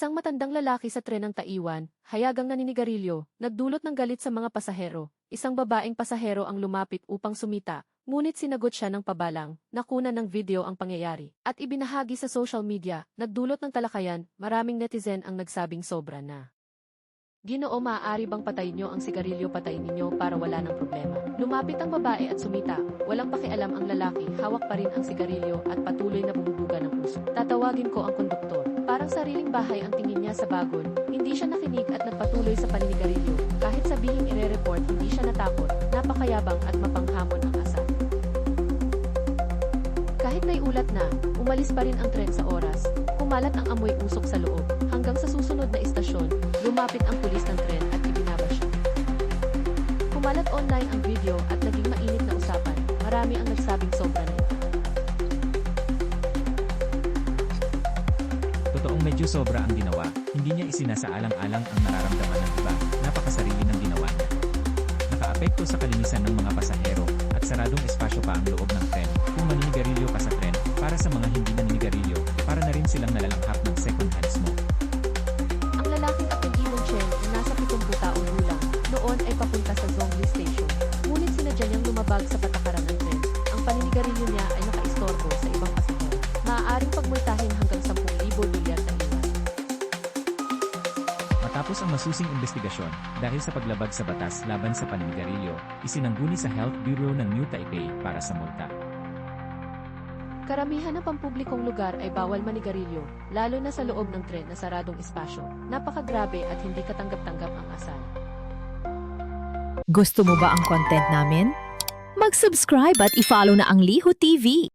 Isang matandang lalaki sa tren ng Taiwan, hayagang naninigarilyo, nagdulot ng galit sa mga pasahero. Isang babaeng pasahero ang lumapit upang sumita, ngunit sinagot siya ng pabalang, nakunan ng video ang pangyayari. At ibinahagi sa social media, nagdulot ng talakayan, maraming netizen ang nagsabing sobra na. Ginoo, maaari bang patayin niyo ang sigarilyo, patayin ninyo para wala ng problema. Lumapit ang babae at sumita, walang pakialam ang lalaki, hawak pa rin ang sigarilyo at patuloy na bumubuga ng puso. Tatawagin ko ang konduktor. Parang sariling bahay ang tingin niya sa bagon, hindi siya nakinig at nagpatuloy sa paninigarilyo. Kahit sabihing ire-report, hindi siya natakot, napakayabang at mapanghamon ang asa. Kahit may ulat na, umalis pa rin ang tren sa oras, kumalat ang amoy usok sa loob, hanggang sa susunod na istasyon, lumapit ang pulis ng tren at ibinaba siya. Kumalat online ang video at naging mainit na usapan, marami ang nagsabing sobra na ito. Totoong medyo sobra ang ginawa, hindi niya isinasaalang-alang ang nararamdaman ng iba, napakasarili ng ginawa niya. Nakaapekto sa kalinisan ng mga pasahero, at saradong espasyo pa ang loob ng tren. Kung maninigarilyo ka sa tren, para sa mga hindi naninigarilyo, para na rin silang nalalanghap ng second-hand smoke. Ang lalaking apelidong Chen na nasa 70 taong gulang, noon ay papunta sa Zhongli Station. Ngunit sinadya niyang lumabag sa patakaran ng tren. Ang paninigarilyo niya ay nakaistorbo sa ibang pasahero. Maaaring pagmultahin hanggang 10,000 dolyar Taiwan. Matapos ang masusing investigasyon, dahil sa paglabag sa batas laban sa paninigarilyo, isinangguni sa Health Bureau ng New Taipei para sa multa. Karamihan ng pampublikong lugar ay bawal manigarilyo, lalo na sa loob ng tren na saradong espasyo. Napakagrabe at hindi katanggap-tanggap ang asal. Gusto mo ba ang content namin? Mag-subscribe at i-follow na ang Liho TV.